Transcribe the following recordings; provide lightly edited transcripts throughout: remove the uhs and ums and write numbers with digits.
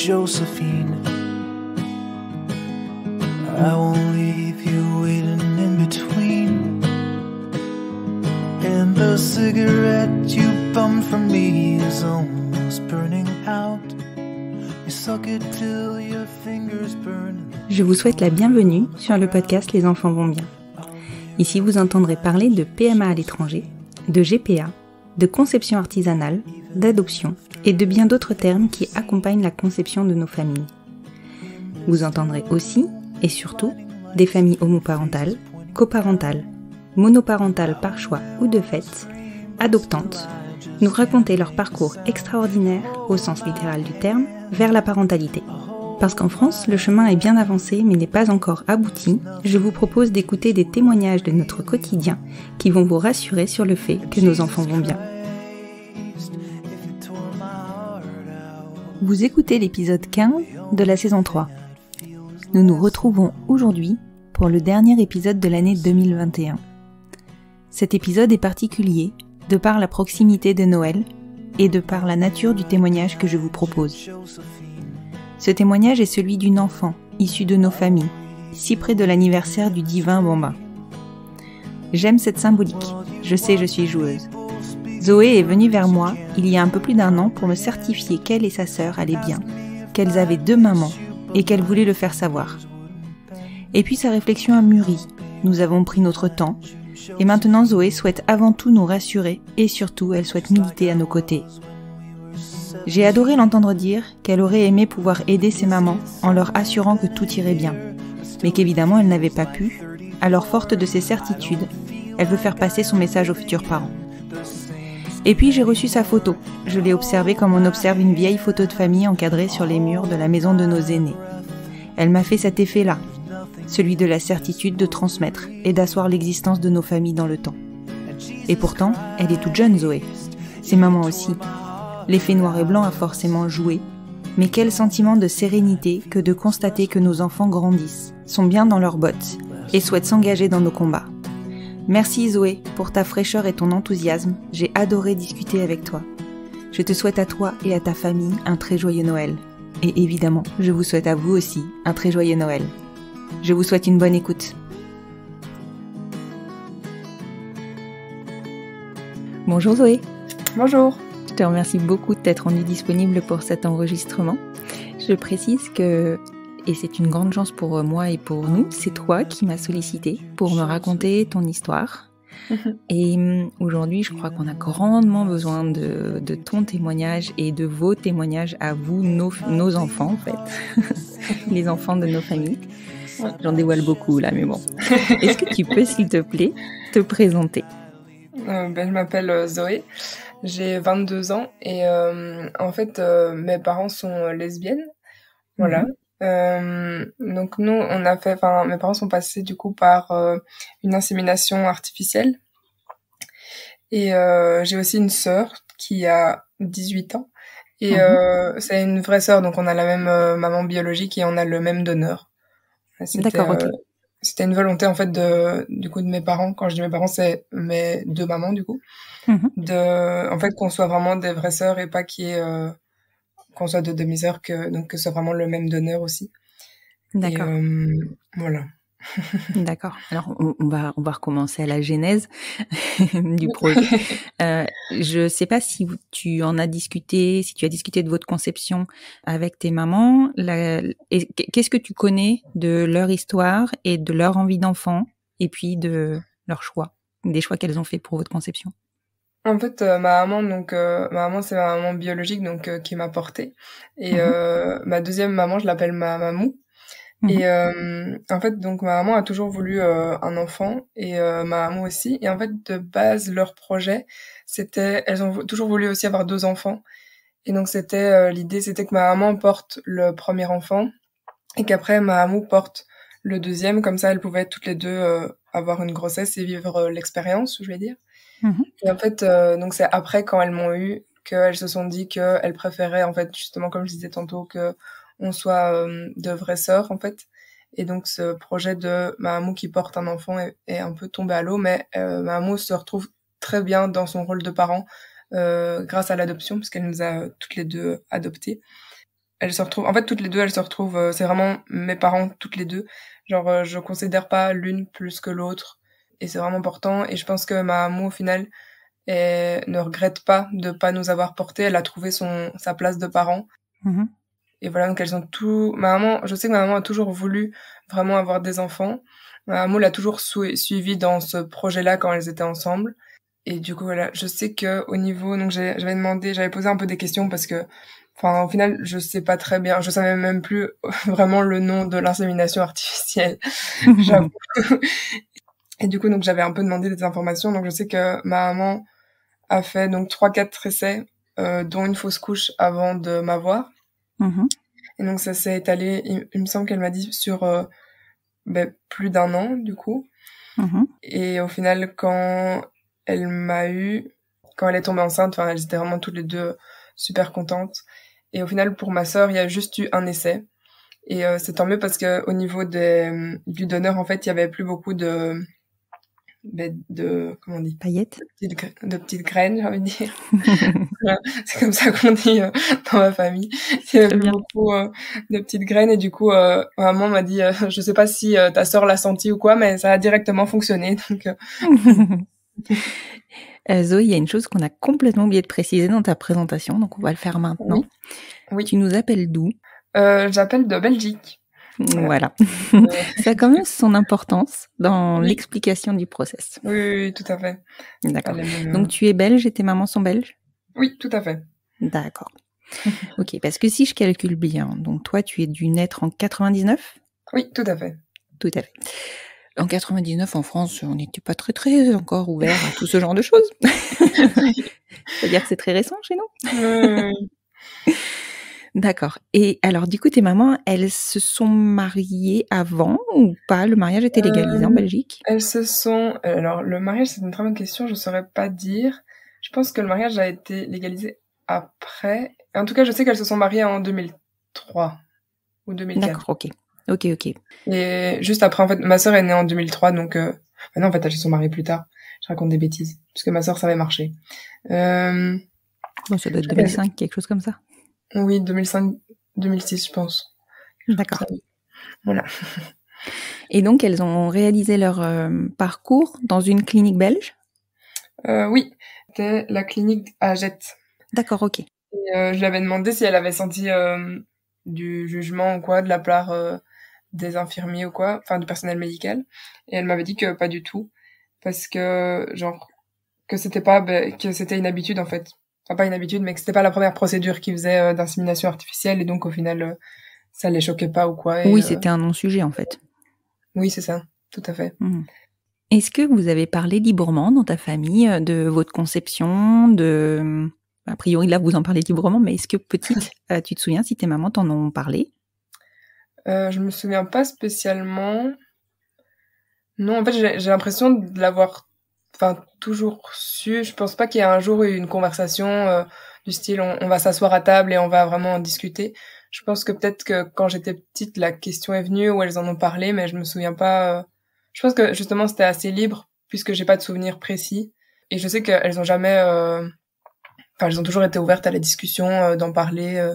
Josephine. I won't leave you waiting in between. And the cigarette you bummed from me is almost burning out. You suck it till your fingers burn. Je vous souhaite la bienvenue sur le podcast Les enfants vont bien. Ici, vous entendrez parler de PMA à l'étranger, de GPA, de conception artisanale, d'adoption et de bien d'autres termes qui accompagnent la conception de nos familles. Vous entendrez aussi, et surtout, des familles homoparentales, coparentales, monoparentales par choix ou de fait, adoptantes, nous raconter leur parcours extraordinaire, au sens littéral du terme, vers la parentalité. Parce qu'en France, le chemin est bien avancé mais n'est pas encore abouti, je vous propose d'écouter des témoignages de notre quotidien qui vont vous rassurer sur le fait que nos enfants vont bien. Vous écoutez l'épisode 15 de la saison 3. Nous nous retrouvons aujourd'hui pour le dernier épisode de l'année 2021. Cet épisode est particulier de par la proximité de Noël et de par la nature du témoignage que je vous propose. Ce témoignage est celui d'une enfant issue de nos familles, si près de l'anniversaire du divin bambin. J'aime cette symbolique, je sais je suis joueuse. Zoé est venue vers moi il y a un peu plus d'1 an pour me certifier qu'elle et sa sœur allaient bien, qu'elles avaient 2 mamans et qu'elle voulait le faire savoir. Et puis sa réflexion a mûri, nous avons pris notre temps, et maintenant Zoé souhaite avant tout nous rassurer et surtout elle souhaite militer à nos côtés. J'ai adoré l'entendre dire qu'elle aurait aimé pouvoir aider ses mamans en leur assurant que tout irait bien, mais qu'évidemment elle n'avait pas pu, alors forte de ses certitudes, elle veut faire passer son message aux futurs parents. Et puis j'ai reçu sa photo, je l'ai observée comme on observe une vieille photo de famille encadrée sur les murs de la maison de nos aînés. Elle m'a fait cet effet-là, celui de la certitude de transmettre et d'asseoir l'existence de nos familles dans le temps. Et pourtant, elle est toute jeune Zoé, c'est maman aussi. L'effet noir et blanc a forcément joué, mais quel sentiment de sérénité que de constater que nos enfants grandissent, sont bien dans leurs bottes et souhaitent s'engager dans nos combats. Merci Zoé pour ta fraîcheur et ton enthousiasme, j'ai adoré discuter avec toi. Je te souhaite à toi et à ta famille un très joyeux Noël. Et évidemment, je vous souhaite à vous aussi un très joyeux Noël. Je vous souhaite une bonne écoute. Bonjour Zoé. Bonjour. Je te remercie beaucoup d'être rendue disponible pour cet enregistrement. Je précise que, et c'est une grande chance pour moi et pour nous, c'est toi qui m'as sollicité pour me raconter ton histoire. Et aujourd'hui, je crois qu'on a grandement besoin de ton témoignage et de vos témoignages à vous, nos enfants en fait, les enfants de nos familles. J'en dévoile beaucoup là, mais bon. Est-ce que tu peux, s'il te plaît, te présenter ? Je m'appelle Zoé, j'ai 22 ans et en fait mes parents sont lesbiennes, voilà. Donc nous mes parents sont passés du coup par une insémination artificielle et j'ai aussi une sœur qui a 18 ans et c'est une vraie sœur, donc on a la même maman biologique et on a le même donneur. D'accord, ok. C'était une volonté en fait de mes parents. Quand je dis mes parents, c'est mes 2 mamans du coup. En fait qu'on soit vraiment des vraies sœurs et pas qu'on soit de demi-sœurs, donc que ce soit vraiment le même donneur aussi. D'accord. Et, voilà. D'accord. Alors on va recommencer à la genèse du projet. Je sais pas si tu en as discuté, si tu as discuté de votre conception avec tes mamans. Qu'est-ce que tu connais de leur histoire et de leur envie d'enfant et puis de leur choix, des choix qu'elles ont fait pour votre conception? En fait, ma maman c'est ma maman biologique donc qui m'a portée et ma deuxième maman, je l'appelle ma mamou. Et en fait, donc ma maman a toujours voulu un enfant et ma maman aussi. Et en fait, de base, leur projet, elles ont toujours voulu aussi avoir 2 enfants. Et donc l'idée, c'était que ma maman porte le premier enfant et qu'après ma maman porte le deuxième. Comme ça, elles pouvaient toutes les 2 avoir une grossesse et vivre l'expérience, je vais dire. Et en fait, donc c'est après quand elles m'ont eu qu'elles se sont dit qu'elles préféraient en fait justement, comme je disais tantôt, que on soit de vraies sœurs en fait. Et donc ce projet de ma maman qui porte un enfant est un peu tombé à l'eau, mais ma maman se retrouve très bien dans son rôle de parent grâce à l'adoption, parce qu'elle nous a toutes les 2 adoptés. elles se retrouvent. En fait, toutes les deux, elles se retrouvent. C'est vraiment mes parents, toutes les deux. Genre, je considère pas l'une plus que l'autre, et c'est vraiment important. Et je pense que ma maman, au final, elle ne regrette pas de pas nous avoir portés. Elle a trouvé sa place de parent. Mhm. Et voilà, donc elles ont tout. Ma maman, je sais que ma maman a toujours voulu vraiment avoir des enfants. Ma maman l'a toujours suivi dans ce projet-là quand elles étaient ensemble. Et du coup, voilà, je sais que au niveau, donc j'avais posé un peu des questions parce que, enfin, au final, je sais pas très bien, je savais même plus vraiment le nom de l'insémination artificielle, j'avoue. Et du coup, donc j'avais un peu demandé des informations. Donc je sais que ma maman a fait donc 3-4 essais, dont une fausse couche avant de m'avoir. Mhm. Et donc ça s'est étalé, il me semble qu'elle m'a dit sur plus d'1 an du coup. Mhm. Et au final, quand elle est tombée enceinte, enfin, elles étaient vraiment toutes les deux super contentes. Et au final, pour ma sœur, il y a juste eu un essai. Et c'est tant mieux parce que au niveau du donneur, en fait, il y avait plus beaucoup comment on dit, Paillettes. de petites graines, j'ai envie de dire. Voilà, c'est comme ça qu'on dit dans ma famille. Il y avait plus beaucoup de petites graines, et du coup, maman m'a dit, je sais pas si ta sœur l'a senti ou quoi, mais ça a directement fonctionné. Donc, Zoé, il y a une chose qu'on a complètement oublié de préciser dans ta présentation, donc on va le faire maintenant. Oui. Tu nous appelles d'où? J'appelle de Belgique. Voilà. Ça a quand même son importance dans l'explication du process. Oui, tout à fait. D'accord. Donc tu es belge et tes mamans sont belges? Oui, tout à fait. D'accord. Ok, parce que si je calcule bien, donc toi tu es dû naître en 99? Oui, tout à fait. Tout à fait. En 99, en France, on n'était pas très encore ouvert à tout ce genre de choses. C'est-à-dire que c'est très récent chez nous. D'accord. Et alors, du coup, tes mamans, elles se sont mariées avant ou pas? Le mariage était légalisé en Belgique? Elles se sont... Alors, le mariage, c'est une très bonne question, je saurais pas dire. Je pense que le mariage a été légalisé après. En tout cas, je sais qu'elles se sont mariées en 2003 ou 2004. D'accord, ok. Et juste après, en fait, ma sœur est née en 2003, donc... non, en fait, elles se sont mariées plus tard. Je raconte des bêtises, parce que ma sœur savait marcher. Bon, ça doit être 2005, quelque chose comme ça. Oui, 2005, 2006, je pense. D'accord. Voilà. Et donc, elles ont réalisé leur parcours dans une clinique belge? Oui, c'était la clinique à Jette. D'accord, ok. Et je lui avais demandé si elle avait senti du jugement ou quoi de la part des infirmiers ou quoi, enfin du personnel médical. Et elle m'avait dit que pas du tout, parce que genre que c'était une habitude en fait. Enfin pas une habitude, mais que c'était pas la première procédure qu'ils faisaient d'insémination artificielle, et donc au final ça les choquait pas ou quoi. Oui, c'était un non-sujet en fait. Oui, c'est ça, tout à fait. Est-ce que vous avez parlé librement dans ta famille de votre conception, a priori là vous en parlez librement, mais est-ce que petite, tu te souviens si tes mamans t'en ont parlé? Je me souviens pas spécialement. Non, en fait j'ai l'impression de l'avoir toujours su. Je pense pas qu'il y ait un jour eu une conversation du style on va s'asseoir à table et on va vraiment en discuter. Je pense que peut-être que quand j'étais petite, la question est venue où elles en ont parlé, mais je me souviens pas. Je pense que justement c'était assez libre puisque j'ai pas de souvenirs précis, et je sais qu'elles ont jamais. Elles ont toujours été ouvertes à la discussion, d'en parler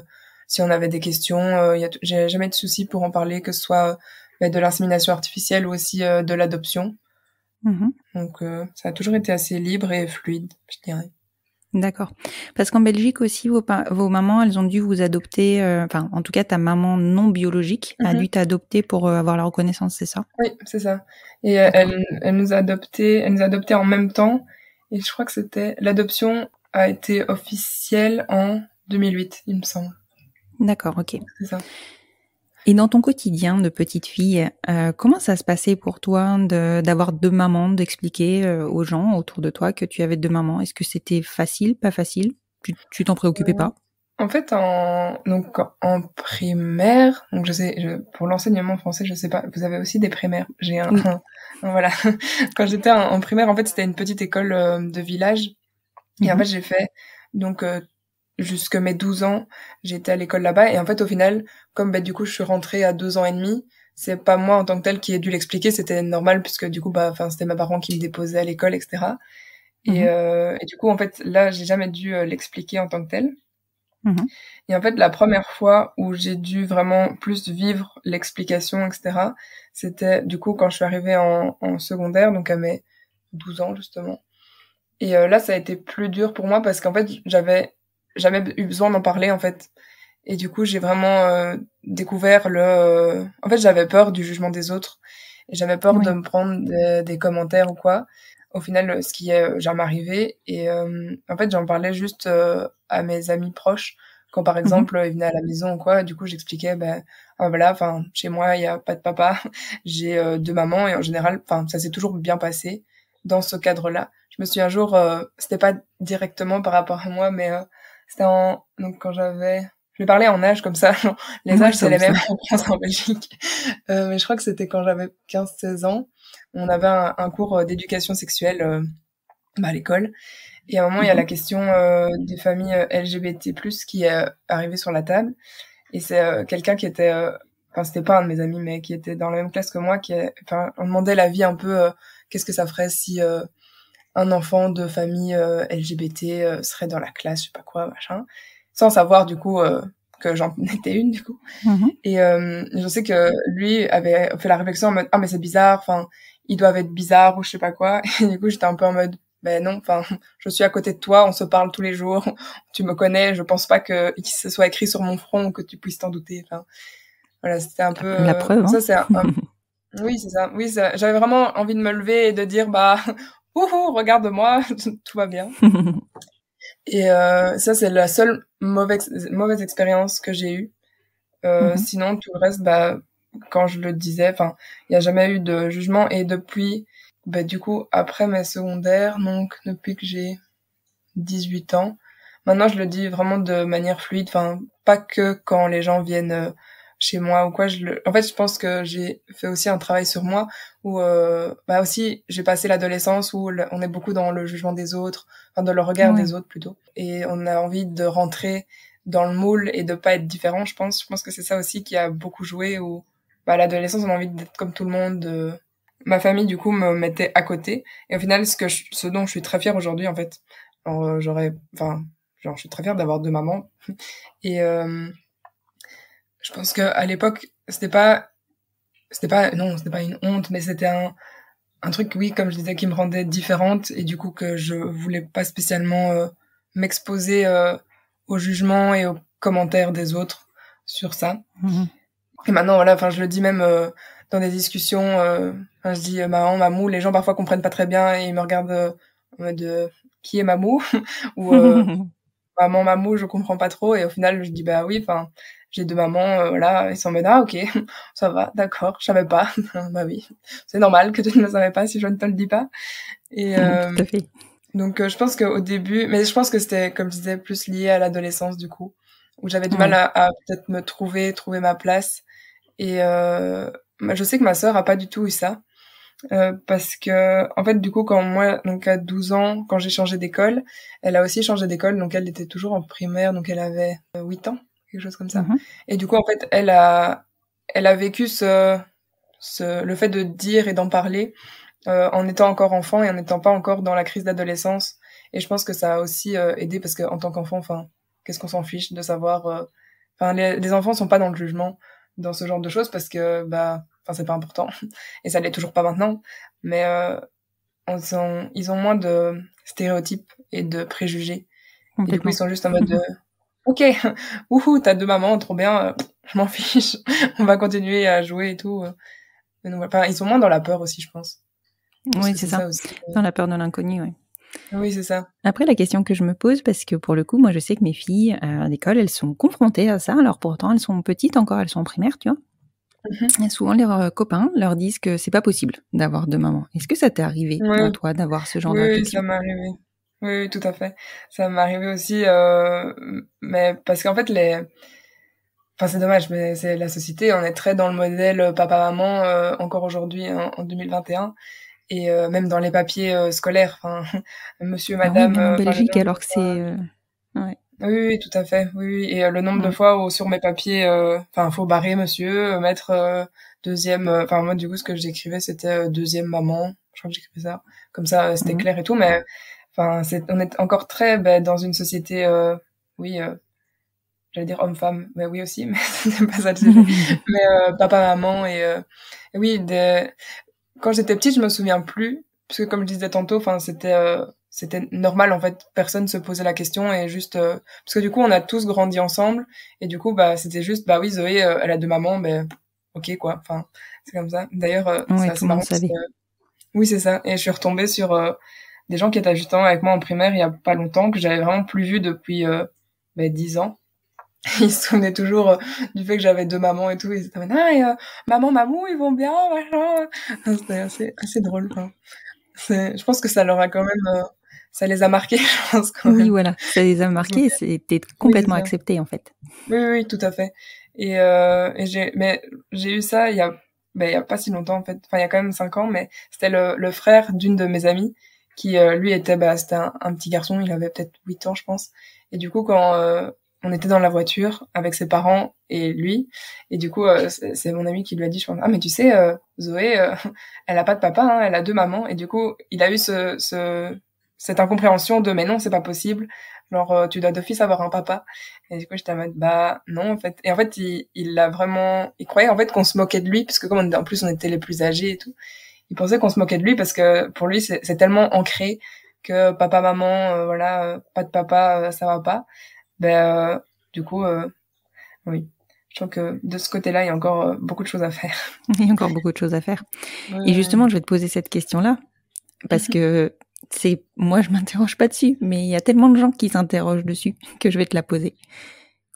si on avait des questions. J'ai jamais de soucis pour en parler, que ce soit de l'insémination artificielle ou aussi de l'adoption. Donc ça a toujours été assez libre et fluide, je dirais. D'accord. Parce qu'en Belgique aussi, vos mamans, elles ont dû vous adopter, en tout cas ta maman non biologique a dû t'adopter pour avoir la reconnaissance, c'est ça? Oui, c'est ça. Et elle nous a adoptés en même temps, et je crois que l'adoption a été officielle en 2008, il me semble. D'accord, ok. C'est ça. Et dans ton quotidien de petite fille, comment ça se passait pour toi d'avoir deux mamans, d'expliquer aux gens autour de toi que tu avais deux mamans? Est-ce que c'était facile, pas facile? Tu t'en préoccupais pas? En fait, en primaire, donc pour l'enseignement français, je sais pas, vous avez aussi des primaires. Oui. Voilà. Quand j'étais en primaire, en fait, c'était une petite école de village. Et en fait, j'ai fait, donc, jusque mes 12 ans, j'étais à l'école là-bas. Et en fait, au final, comme du coup, je suis rentrée à 2 ans et demi, c'est pas moi en tant que telle qui ai dû l'expliquer, c'était normal puisque du coup, c'était mes parents qui me déposaient à l'école, etc. Et du coup, en fait, là, j'ai jamais dû l'expliquer en tant que telle. Et en fait, la première fois où j'ai dû vraiment plus vivre l'explication, etc., c'était du coup quand je suis arrivée en secondaire, donc à mes 12 ans justement. Et là, ça a été plus dur pour moi parce qu'en fait, j'avais jamais eu besoin d'en parler en fait. Et du coup, j'ai vraiment découvert En fait, j'avais peur du jugement des autres. Et j'avais peur de me prendre des commentaires ou quoi. Au final, ce qui est jamais arrivé. Et en fait, j'en parlais juste à mes amis proches. Quand par exemple, ils venaient à la maison ou quoi. Du coup, j'expliquais, voilà, enfin, chez moi, il y a pas de papa. J'ai 2 mamans. Et en général, enfin, ça s'est toujours bien passé dans ce cadre-là. Je me suis un jour, c'était pas directement par rapport à moi, mais c'était donc quand j'avais... Je vais parler en âge comme ça. Les âges, c'est les mêmes en France, en Belgique. Mais je crois que c'était quand j'avais 15-16 ans. On avait un cours d'éducation sexuelle à l'école. Et à un moment, il y a la question des familles LGBT+, qui est arrivée sur la table. Et c'est quelqu'un qui était... Enfin, c'était pas un de mes amis, mais qui était dans la même classe que moi. On demandait l'avis un peu... qu'est-ce que ça ferait si un enfant de famille LGBT serait dans la classe, je sais pas quoi, machin. Sans savoir du coup que j'en étais une du coup. Et je sais que lui avait fait la réflexion en mode ah mais c'est bizarre, enfin ils doivent être bizarres ou je sais pas quoi. Et du coup j'étais un peu en mode ben non, enfin je suis à côté de toi, on se parle tous les jours, tu me connais, je pense pas que ce soit écrit sur mon front ou que tu puisses t'en douter. Enfin voilà, c'était un peu la preuve. Ça c'est oui c'est ça, oui ça... j'avais vraiment envie de me lever et de dire ouhou, regarde-moi, tout va bien. Et ça, c'est la seule mauvaise expérience que j'ai eue. Sinon, tout le reste, quand je le disais, enfin, il n'y a jamais eu de jugement. Et depuis, du coup, après mes secondaires, donc depuis que j'ai 18 ans, maintenant, je le dis vraiment de manière fluide. Enfin, pas que quand les gens viennent chez moi ou quoi. En fait, je pense que j'ai fait aussi un travail sur moi où aussi j'ai passé l'adolescence où on est beaucoup dans le jugement des autres, enfin dans le regard des autres plutôt, et on a envie de rentrer dans le moule et de pas être différent. Je pense que c'est ça aussi qui a beaucoup joué, où à l'adolescence on a envie d'être comme tout le monde. Ma famille du coup me mettait à côté, et au final ce dont je suis très fière aujourd'hui en fait. Alors je suis très fière d'avoir 2 mamans et je pense que à l'époque, c'était pas une honte, mais c'était un truc, oui, comme je disais, qui me rendait différente, et du coup que je voulais pas spécialement m'exposer au jugement et aux commentaires des autres sur ça. Et maintenant, voilà, enfin, je le dis même dans des discussions, je dis maman, mamou, les gens parfois comprennent pas très bien et ils me regardent en mode qui est mamou ou maman, mamou, je comprends pas trop, et au final, je dis oui, enfin, j'ai 2 mamans, voilà, ils sont en mode ah ok, ça va, d'accord, je savais pas. Oui, c'est normal que tu ne le savais pas si je ne te le dis pas. Et tout à fait. donc je pense qu'au début, mais je pense que c'était, comme je disais, plus lié à l'adolescence du coup, où j'avais du mal à peut-être me trouver ma place. Et je sais que ma sœur a pas du tout eu ça. Parce que en fait du coup quand moi, donc à 12 ans, quand j'ai changé d'école, elle a aussi changé d'école, donc elle était toujours en primaire, donc elle avait 8 ans, quelque chose comme ça. Et du coup en fait elle a vécu le fait de dire et d'en parler en étant encore enfant et en n'étant pas encore dans la crise d'adolescence. Et je pense que ça a aussi aidé, parce que en tant qu'enfant, enfin, qu'est-ce qu'on s'en fiche de savoir enfin les enfants sont pas dans le jugement dans ce genre de choses, parce que c'est pas important et ça l'est toujours pas maintenant, mais ils ont moins de stéréotypes et de préjugés, et du coup ils sont juste en mode de ok, ouhou, t'as 2 mamans, trop bien, je m'en fiche, on va continuer à jouer et tout. Enfin, ils sont moins dans la peur aussi, je pense. Oui, c'est ça aussi. Dans la peur de l'inconnu, oui. Oui, c'est ça. Après, la question que je me pose, parce que pour le coup, moi je sais que mes filles à l'école, elles sont confrontées à ça, alors pourtant elles sont petites encore, elles sont en primaire, tu vois. Et souvent, leurs copains leur disent que c'est pas possible d'avoir 2 mamans. Est-ce que ça t'est arrivé, à toi, d'avoir ce genre de réflexion ? Oui, ça m'est arrivé. Oui, tout à fait. Ça m'est arrivé aussi, mais parce qu'en fait, enfin, c'est dommage, mais c'est la société, on est très dans le modèle papa-maman encore aujourd'hui, en 2021, et même dans les papiers scolaires, enfin, monsieur, madame... oui, même en Belgique, alors que c'est... Oui, tout à fait. Oui. Et le nombre de fois où sur mes papiers, faut barrer monsieur, mettre deuxième... Enfin, moi, du coup, ce que j'écrivais, c'était deuxième maman. Je crois que j'écrivais ça. Comme ça, c'était clair et tout. Mais enfin, on est encore très dans une société, j'allais dire homme-femme, mais oui aussi, mais c'est pas ça le sujet. Mais papa-maman et oui, quand j'étais petite, je me souviens plus, parce que comme je disais tantôt, enfin c'était normal en fait, personne se posait la question et juste parce que du coup on a tous grandi ensemble et du coup bah c'était juste bah oui Zoé elle a 2 mamans, ben ok quoi, enfin c'est comme ça. D'ailleurs Ouais, c'est tout assez le marrant monde parce savait. que oui c'est ça, et je suis retombée sur des gens qui étaient justement avec moi en primaire il y a pas longtemps, que j'avais vraiment plus vu depuis 10 ans. Ils se souvenaient toujours du fait que j'avais 2 mamans et tout, ils étaient ah et, maman mamou ils vont bien machin. C'était assez drôle quoi. Je pense que ça leur a quand même ça les a marqués je pense quand Oui, même. voilà, ça les a Ils se marqués, souviennent. c'était Oui c'est complètement ça. accepté en fait. Oui, oui, oui, tout à fait. Et j'ai eu ça il y a pas si longtemps en fait. Enfin, il y a quand même 5 ans, mais c'était le frère d'une de mes amies qui, lui, c'était un petit garçon, il avait peut-être 8 ans, je pense. Et du coup, quand on était dans la voiture avec ses parents et lui, et du coup, c'est mon ami qui lui a dit, je pense, ah mais tu sais, Zoé, elle a pas de papa, hein, elle a 2 mamans. Et du coup, il a eu cette incompréhension de, mais non, c'est pas possible. Genre, tu dois d'office avoir un papa. Et du coup, j'étais en mode, bah, non, en fait. Et en fait, il l'a vraiment, il croyait, en fait, qu'on se moquait de lui, parce que comme en plus, on était les plus âgés et tout. Il pensait qu'on se moquait de lui parce que pour lui, c'est tellement ancré que papa, maman, voilà, pas de papa, ça va pas. Du coup, oui. Je trouve que de ce côté-là, il y a encore beaucoup de choses à faire. Il y a encore beaucoup de choses à faire. Et Ouais. justement, je vais te poser cette question-là, parce que moi, je m'interroge pas dessus, mais il y a tellement de gens qui s'interrogent dessus que je vais te la poser.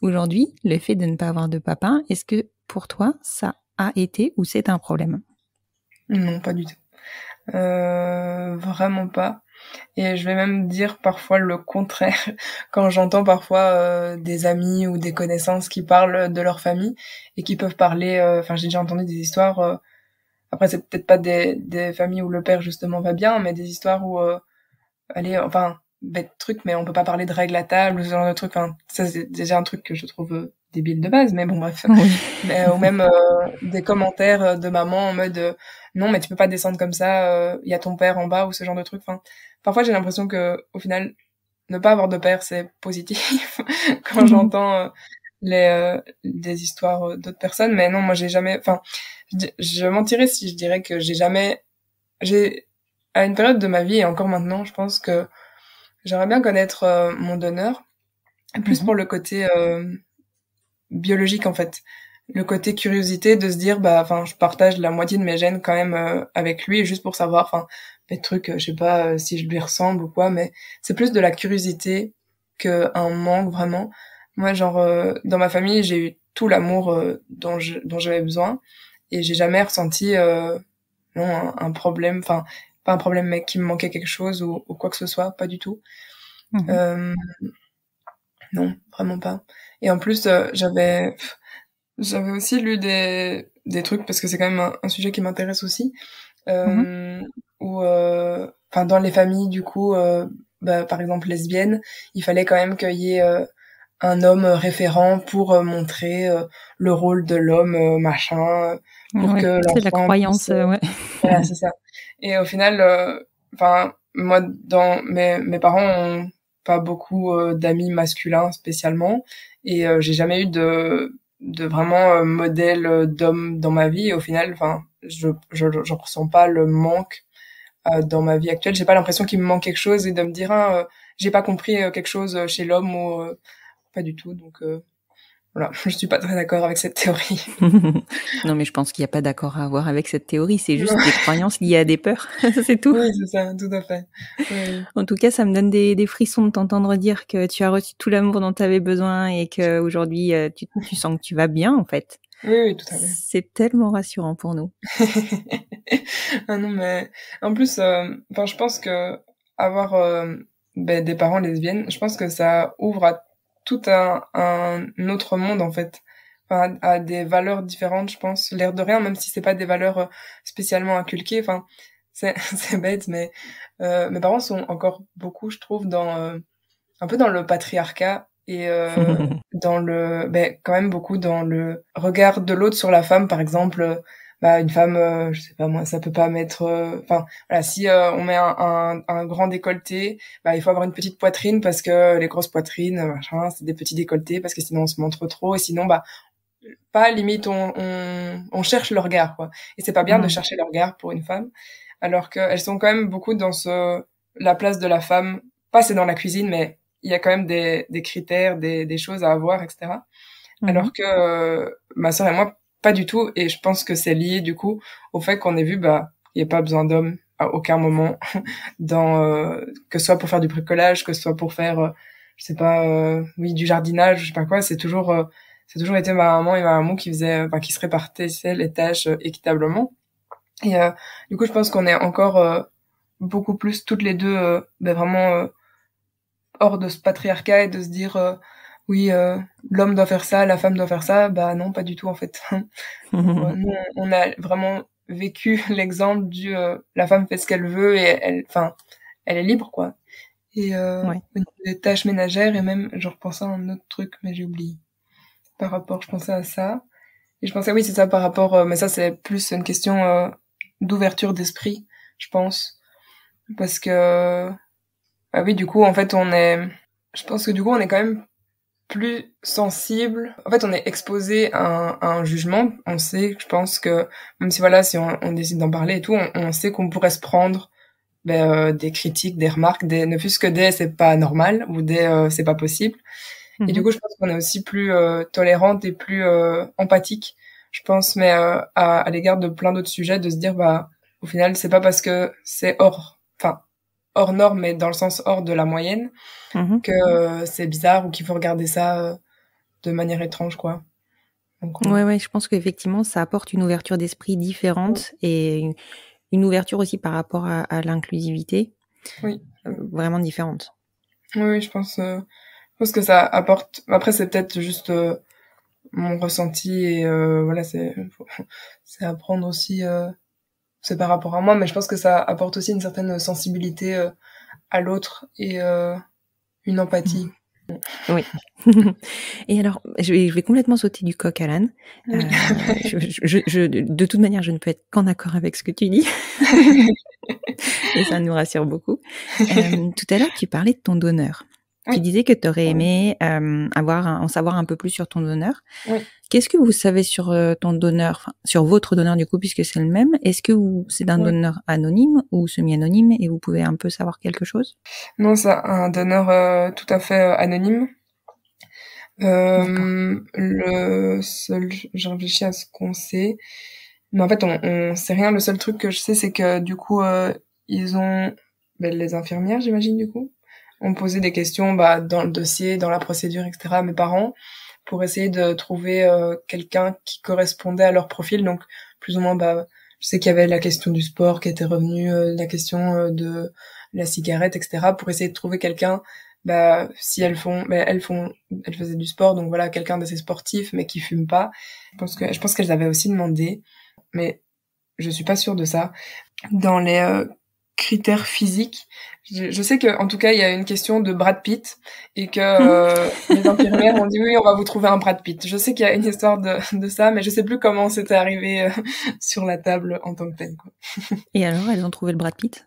Aujourd'hui, le fait de ne pas avoir de papa, est-ce que pour toi, ça a été ou c'est un problème? Non, pas du tout. Vraiment pas. Et je vais même dire parfois le contraire quand j'entends parfois des amis ou des connaissances qui parlent de leur famille et qui peuvent parler. Enfin, j'ai déjà entendu des histoires. Après, c'est peut-être pas des familles où le père justement va bien, mais des histoires où, allez, enfin, bête truc, mais on peut pas parler de règles à table ou ce genre de truc. Enfin, ça c'est déjà un truc que je trouve débile de base, mais bon bref. Oui. Ou même des commentaires de maman en mode non mais tu peux pas descendre comme ça, il y a ton père en bas ou ce genre de truc. Enfin, parfois j'ai l'impression que au final ne pas avoir de père c'est positif quand j'entends des histoires d'autres personnes, mais non moi j'ai jamais, enfin je mentirais si je dirais que j'ai à une période de ma vie et encore maintenant je pense que j'aimerais bien connaître mon donneur, plus pour le côté biologique en fait, le côté curiosité de se dire bah enfin je partage la moitié de mes gènes quand même avec lui, juste pour savoir enfin des trucs je sais pas si je lui ressemble ou quoi, mais c'est plus de la curiosité que un manque vraiment. Moi genre dans ma famille j'ai eu tout l'amour dont j'avais besoin et j'ai jamais ressenti non un problème, enfin pas un problème mais qu'il me manquait quelque chose ou quoi que ce soit, pas du tout. Non, vraiment pas. Et en plus j'avais aussi lu des trucs parce que c'est quand même un sujet qui m'intéresse aussi, où enfin dans les familles du coup bah, par exemple lesbiennes, il fallait quand même qu'il y ait un homme référent pour montrer le rôle de l'homme machin, pour Ouais, que c'est la l'enfant croyance, puisse ouais. voilà c'est ça. Et au final enfin moi dans mes parents ont pas beaucoup d'amis masculins spécialement, et j'ai jamais eu de vraiment modèle d'homme dans ma vie, et au final enfin je ressens pas le manque dans ma vie actuelle. J'ai pas l'impression qu'il me manque quelque chose et de me dire j'ai pas compris quelque chose chez l'homme ou pas du tout, donc voilà. Je suis pas très d'accord avec cette théorie. Non, mais je pense qu'il n'y a pas d'accord à avoir avec cette théorie, c'est juste des croyances liées à des peurs, c'est tout. Oui, c'est ça, tout à fait. Oui. En tout cas, ça me donne des frissons de t'entendre dire que tu as reçu tout l'amour dont tu avais besoin et qu'aujourd'hui, tu sens que tu vas bien, en fait. Oui, tout à fait. C'est tellement rassurant pour nous. Ah non, mais en plus, enfin, je pense que avoir des parents lesbiennes, je pense que ça ouvre à tout un autre monde en fait, enfin, à des valeurs différentes, je pense. L'air de rien, même si c'est pas des valeurs spécialement inculquées. Enfin, c'est bête, mais mes parents sont encore beaucoup, je trouve, dans un peu dans le patriarcat et dans le quand même beaucoup dans le regard de l'autre sur la femme, par exemple. bah une femme, je sais pas moi, ça peut pas mettre, enfin voilà, si on met un grand décolleté, bah il faut avoir une petite poitrine parce que les grosses poitrines, machin, c'est des petits décolletés parce que sinon on se montre trop et sinon bah pas limite on cherche le regard quoi. Et c'est pas bien de chercher le regard pour une femme, alors qu'elles sont quand même beaucoup dans la place de la femme. Pas c'est dans la cuisine, mais il y a quand même des critères, des choses à avoir, etc. Alors que ma sœur et moi, pas du tout. Et je pense que c'est lié du coup au fait qu'on ait vu, bah, il n'y a pas besoin d'hommes à aucun moment, que ce soit pour faire du bricolage, que ce soit pour faire, je sais pas, oui, du jardinage, je sais pas quoi. C'est toujours été ma maman et ma maman qui qui se répartissaient les tâches équitablement. Et du coup, je pense qu'on est encore beaucoup plus toutes les deux, vraiment hors de ce patriarcat et de se dire oui, l'homme doit faire ça, la femme doit faire ça. Bah non, pas du tout en fait. Nous, on a vraiment vécu l'exemple du la femme fait ce qu'elle veut et elle est libre quoi. Et des tâches ménagères et même, je repensais à un autre truc, mais j'ai oublié. Je pensais à ça. Et je pensais, oui, c'est ça par rapport, mais ça c'est plus une question d'ouverture d'esprit, je pense. Parce que, ah oui, du coup, en fait, je pense que du coup, on est quand même plus sensible. En fait, on est exposé à un jugement. On sait, je pense que, même si voilà, si on décide d'en parler et tout, on sait qu'on pourrait se prendre des critiques, des remarques, ne fût-ce que des c'est pas normal ou des c'est pas possible. Et du coup, je pense qu'on est aussi plus tolérante et plus empathique, je pense, mais à l'égard de plein d'autres sujets, de se dire bah au final, c'est pas parce que c'est hors norme, mais dans le sens hors de la moyenne, que c'est bizarre ou qu'il faut regarder ça de manière étrange, quoi. Donc, ouais, je pense qu'effectivement, ça apporte une ouverture d'esprit différente et une ouverture aussi par rapport à l'inclusivité, vraiment différente. Oui, je pense que ça apporte. Après, c'est peut-être juste mon ressenti et voilà, c'est à prendre aussi. C'est par rapport à moi, mais je pense que ça apporte aussi une certaine sensibilité à l'autre et une empathie. Oui. Et alors, je vais complètement sauter du coq à l'âne. De toute manière, je ne peux être qu'en accord avec ce que tu dis. Et ça nous rassure beaucoup. Tout à l'heure, tu parlais de ton donneur. Tu disais que tu aurais aimé en savoir un peu plus sur ton donneur. Oui. Qu'est-ce que vous savez sur ton donneur, sur votre donneur du coup, puisque c'est le même? Est-ce que c'est d'un donneur anonyme ou semi-anonyme et vous pouvez un peu savoir quelque chose? Non, c'est un donneur tout à fait anonyme. Le seul, j'ai réfléchi à ce qu'on sait, mais en fait on sait rien. Le seul truc que je sais, c'est que du coup ils ont les infirmières, j'imagine, du coup, ont posé des questions dans le dossier, dans la procédure, etc. à mes parents pour essayer de trouver quelqu'un qui correspondait à leur profil. Donc plus ou moins, je sais qu'il y avait la question du sport qui était revenue, la question de la cigarette, etc. pour essayer de trouver quelqu'un. Si elles faisaient du sport, donc voilà, quelqu'un d'assez sportif, mais qui fume pas. Je pense qu'elles avaient aussi demandé, mais je suis pas sûre de ça. Dans les critères physiques, je sais que en tout cas il y a une question de Brad Pitt et que les infirmières ont dit oui, on va vous trouver un Brad Pitt. Je sais qu'il y a une histoire de ça, mais je sais plus comment c'était arrivé sur la table en tant que tel, quoi. Et alors, elles ont trouvé le Brad Pitt?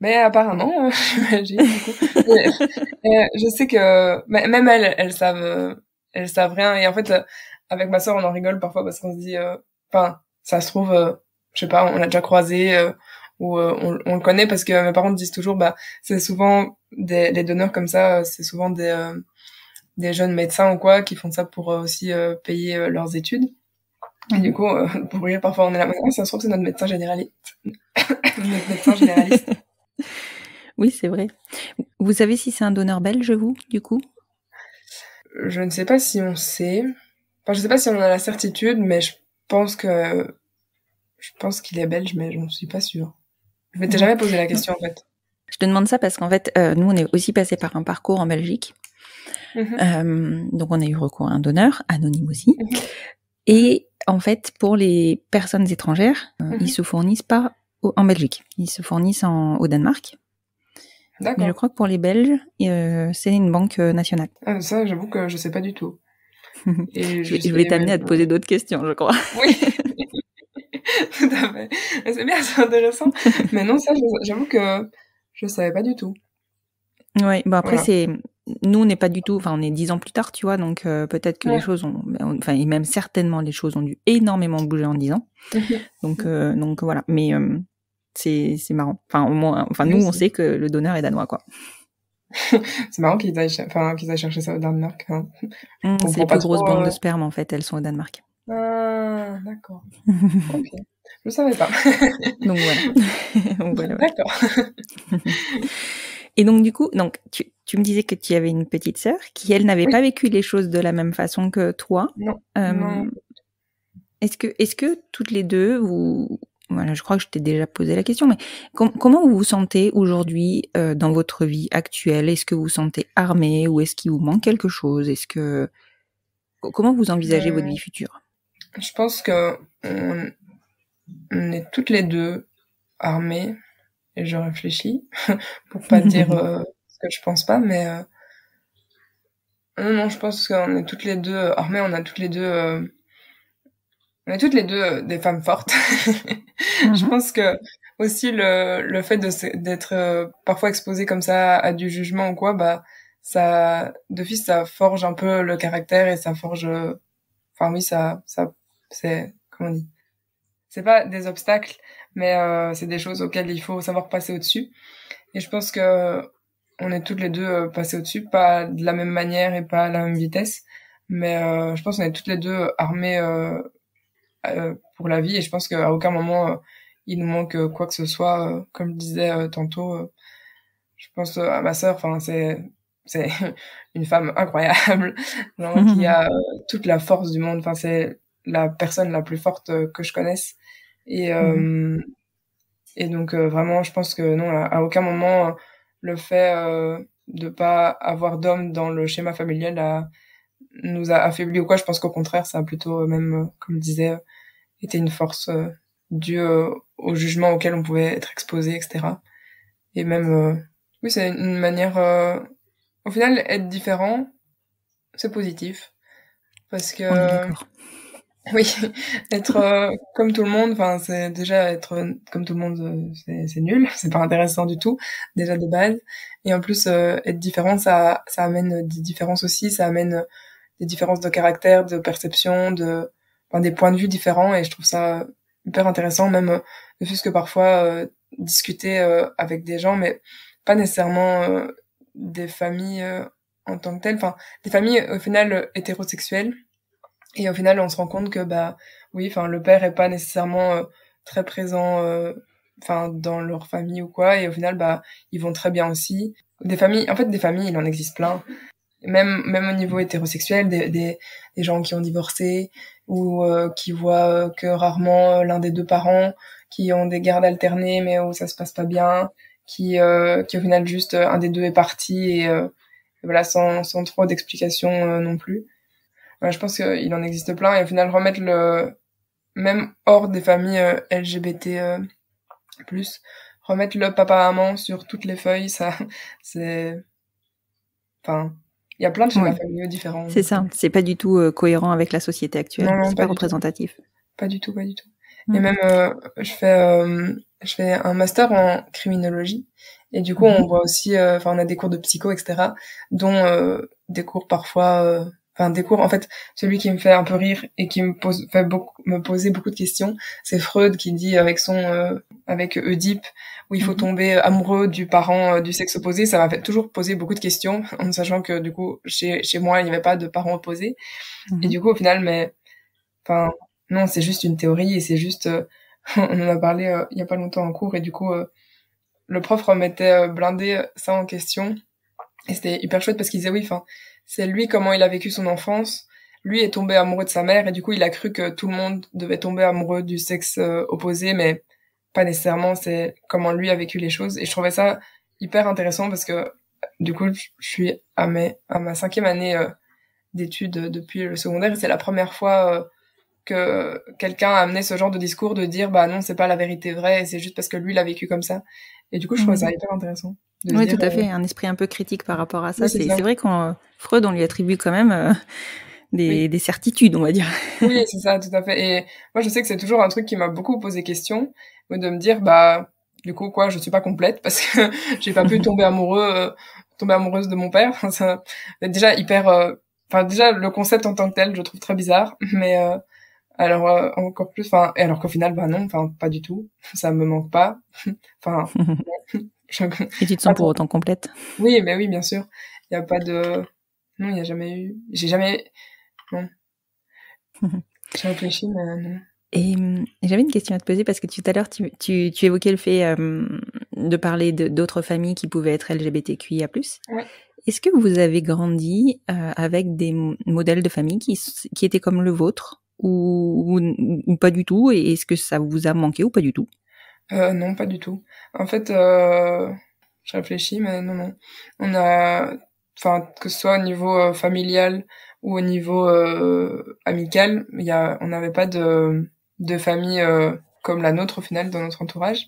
Mais apparemment, j'imagine, du coup. Je sais que même elles savent rien. Et en fait, avec ma sœur, on en rigole parfois parce qu'on se dit, ça se trouve, je sais pas, on l'a déjà croisé ou on le connaît parce que mes parents disent toujours, c'est souvent les donneurs comme ça, c'est souvent des jeunes médecins ou quoi qui font ça pour aussi payer leurs études. Et du coup, pour rire, parfois on est là, ça se trouve c'est notre médecin généraliste. Notre médecin généraliste. Oui, c'est vrai. Vous savez si c'est un donneur belge, vous, du coup? Je ne sais pas si on sait. Enfin, je sais pas si on a la certitude, mais je pense qu'il est belge, mais je n'en suis pas sûre. Je m'étais jamais posé la question, en fait. Je te demande ça parce qu'en fait, nous, on est aussi passé par un parcours en Belgique. Donc, on a eu recours à un donneur, anonyme aussi. Et en fait, pour les personnes étrangères, ils se fournissent pas en Belgique. Ils se fournissent au Danemark. D'accord. Mais je crois que pour les Belges, c'est une banque nationale. Ah, ça, j'avoue que je sais pas du tout. Et je vais t'amener à te poser d'autres questions, je crois. Oui. à fait. C'est bien, c'est intéressant. Mais non, ça, j'avoue que je savais pas du tout. Ouais, bon après Voilà. nous on n'est pas du tout, enfin on est 10 ans plus tard, tu vois, donc peut-être que les Ouais. choses enfin et même certainement les choses ont dû énormément bouger en 10 ans. Donc voilà. Mais c'est marrant. Enfin au moins, enfin nous Oui, on sait que le donneur est danois, quoi. c'est marrant qu'ils aillent chercher ça au Danemark. Hein. Je C'est les comprends pas plus grosses trop. banques de sperme en fait, elles sont au Danemark. Ah, d'accord. Ok. Je savais pas. Donc voilà. Donc voilà. D'accord. Et donc du coup, donc tu me disais que tu avais une petite sœur qui elle n'avait Oui. pas vécu les choses de la même façon que toi. Non. Non. Est-ce que toutes les deux vous voilà, je crois que je t'ai déjà posé la question, mais comment vous vous sentez aujourd'hui dans votre vie actuelle? Est-ce que vous vous sentez armé ou est-ce qu'il vous manque quelque chose? Comment vous envisagez votre vie future? Je pense que on est toutes les deux armées et je réfléchis pour pas dire ce que je pense pas, mais non, je pense qu'on est toutes les deux armées, on est toutes les deux des femmes fortes. Je pense que aussi le fait d'être parfois exposé comme ça à du jugement ou quoi, bah ça d'office ça forge un peu le caractère et ça forge enfin oui ça c'est comment on dit, c'est pas des obstacles mais c'est des choses auxquelles il faut savoir passer au-dessus et je pense que on est toutes les deux passées au-dessus, pas de la même manière et pas à la même vitesse, mais je pense qu'on est toutes les deux armées pour la vie et je pense qu'à aucun moment il nous manque quoi que ce soit, comme je disais tantôt. Je pense à ma sœur, enfin c'est une femme incroyable, genre, qui a toute la force du monde, enfin c'est la personne la plus forte que je connaisse et et donc vraiment je pense que non, à aucun moment le fait de pas avoir d'homme dans le schéma familial nous a affaibli ou quoi. Je pense qu'au contraire ça a plutôt même comme je disais été une force due au jugement auquel on pouvait être exposé, etc. Et même oui c'est une manière au final être différent c'est positif parce que On est d'accord. oui, être comme tout le monde, enfin c'est déjà être comme tout le monde, c'est nul, c'est pas intéressant du tout déjà de base. Et en plus être différent, ça amène des différences aussi, ça amène des différences de caractère, de perception, enfin, des points de vue différents. Et je trouve ça hyper intéressant, même ne fût-ce que parfois discuter avec des gens, mais pas nécessairement des familles en tant que telles, enfin des familles au final hétérosexuelles. Et au final, on se rend compte que bah oui, enfin le père est pas nécessairement très présent enfin dans leur famille ou quoi et au final bah ils vont très bien aussi. Des familles, en fait des familles, il en existe plein. Même au niveau hétérosexuel, des gens qui ont divorcé ou qui voient que rarement l'un des deux parents, qui ont des gardes alternées mais où ça se passe pas bien, qui au final juste un des deux est parti et voilà sans trop d'explications non plus. Ouais, je pense qu'il en existe plein et au final remettre même hors des familles LGBT remettre le papa-maman sur toutes les feuilles, ça c'est enfin il y a plein de schémas familiaux différents. C'est ça, c'est pas du tout cohérent avec la société actuelle, Non, c'est pas représentatif. Pas du tout. Et même je fais un master en criminologie et du coup on voit aussi enfin on a des cours de psycho etc. dont des cours parfois enfin des cours en fait celui qui me fait un peu rire et qui me poser beaucoup de questions c'est Freud qui dit avec son avec Oedipe où il faut tomber amoureux du parent du sexe opposé. Ça m'a fait toujours poser beaucoup de questions en sachant que du coup chez moi il n'y avait pas de parents opposés et du coup au final mais enfin non, c'est juste une théorie et c'est juste on en a parlé il y a pas longtemps en cours et du coup le prof remettait blindé ça en question et c'était hyper chouette parce qu'il disait oui enfin c'est lui comment il a vécu son enfance, lui est tombé amoureux de sa mère et du coup il a cru que tout le monde devait tomber amoureux du sexe opposé mais pas nécessairement, c'est comment lui a vécu les choses et je trouvais ça hyper intéressant parce que du coup je suis à ma 5e année d'études depuis le secondaire et c'est la première fois que quelqu'un a amené ce genre de discours de dire bah non c'est pas la vérité vraie et c'est juste parce que lui l'a vécu comme ça et du coup je trouve ça hyper intéressant de oui dire, tout à fait un esprit un peu critique par rapport à ça. Oui, c'est vrai qu'on Freud on lui attribue quand même des certitudes, on va dire. Oui, c'est ça, tout à fait. Et moi, je sais que c'est toujours un truc qui m'a beaucoup posé question, de me dire, bah, du coup, quoi, je suis pas complète parce que j'ai pas pu tomber amoureuse de mon père. Enfin, ça, déjà hyper, enfin, déjà, le concept en tant que tel, je trouve très bizarre, mais, alors, encore plus, enfin, et alors qu'au final, bah non, enfin, pas du tout. Ça me manque pas. Enfin, Et tu te sens pour autant complète? Oui, mais oui, bien sûr. Il y a pas de, non, il y a jamais eu, j'ai jamais, non. J'ai réfléchi, mais non. Et j'avais une question à te poser parce que tout à l'heure, tu évoquais le fait de parler d'autres familles qui pouvaient être LGBTQIA+. Ouais. Est-ce que vous avez grandi avec des modèles de famille qui étaient comme le vôtre ou pas du tout? Et est-ce que ça vous a manqué ou pas du tout? Non, pas du tout. En fait, je réfléchis, mais non. On a, enfin, que ce soit au niveau familial ou au niveau amical, on n'avait pas de famille comme la nôtre au final dans notre entourage.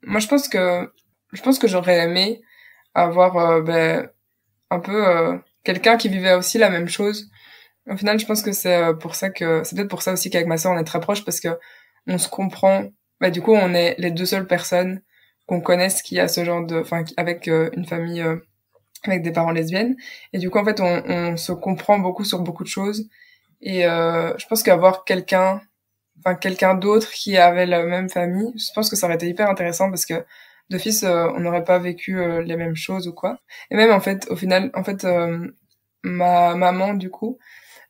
Moi, je pense que j'aurais aimé avoir un peu quelqu'un qui vivait aussi la même chose. Au final, je pense que c'est peut-être pour ça aussi qu'avec ma sœur on est très proches parce que on se comprend. Bah du coup, on est les deux seules personnes qu'on connaisse qui a ce genre de, enfin, avec une famille avec des parents lesbiennes. Et du coup, en fait, on se comprend beaucoup sur beaucoup de choses. Et je pense qu'avoir quelqu'un d'autre qui avait la même famille, je pense que ça aurait été hyper intéressant parce que d'office, on n'aurait pas vécu les mêmes choses ou quoi. Et même en fait, au final, en fait, ma maman du coup,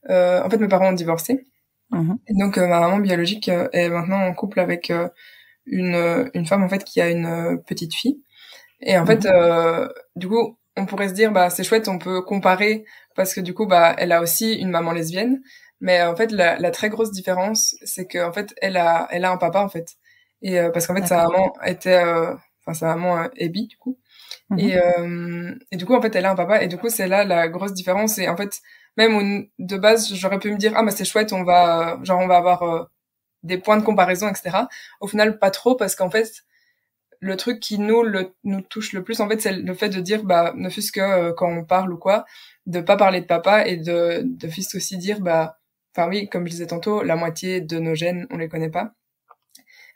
en fait, mes parents ont divorcé. Et donc ma maman biologique est maintenant en couple avec une femme en fait qui a une petite fille. Et en fait, du coup, on pourrait se dire bah c'est chouette, on peut comparer parce que du coup bah elle a aussi une maman lesbienne. Mais en fait, la très grosse différence, c'est que en fait, elle a un papa en fait. Et parce qu'en fait, sa maman était, enfin sa maman est bi du coup. Et du coup, en fait, elle a un papa. Et du coup, c'est là la grosse différence. Et en fait, même de base, j'aurais pu me dire ah bah c'est chouette, on va avoir des points de comparaison, etc. Au final, pas trop parce qu'en fait, le truc qui nous touche le plus, en fait, c'est le fait de dire bah ne fût-ce que quand on parle ou quoi, de pas parler de papa et de fût-ce aussi dire bah enfin oui, comme je disais tantôt, la moitié de nos gènes, on les connaît pas.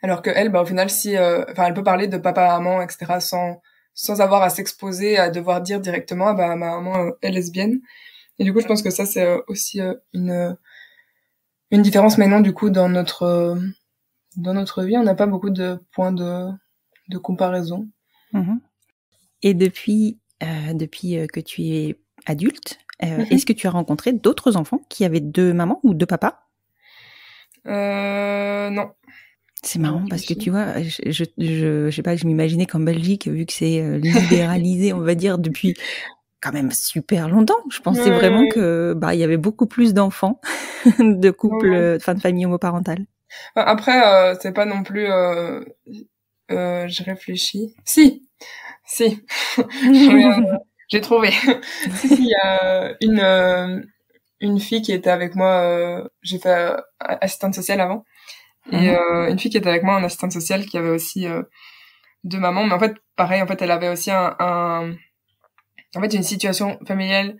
Alors que elle, bah au final, si, enfin, elle peut parler de papa, maman, etc. sans avoir à s'exposer, à devoir dire directement, ah bah ma maman est lesbienne. Et du coup, je pense que ça, c'est aussi une différence. Mais non, du coup, dans notre vie, on n'a pas beaucoup de points de comparaison. Et depuis que tu es adulte, est-ce que tu as rencontré d'autres enfants qui avaient deux mamans ou deux papas? Non. C'est marrant parce que tu vois, je sais pas, je m'imaginais qu'en Belgique, vu que c'est libéralisé, on va dire, depuis quand même super longtemps, je pensais vraiment que bah il y avait beaucoup plus d'enfants de couples, enfin de familles homoparentales. Après, c'est pas non plus. Je réfléchis. Si. J'ai trouvé. Si, il y a une fille qui était avec moi. J'ai fait assistante sociale avant. Et une fille qui était avec moi en assistante sociale qui avait aussi deux mamans. Mais en fait, pareil, en fait, elle avait aussi en fait, une situation familiale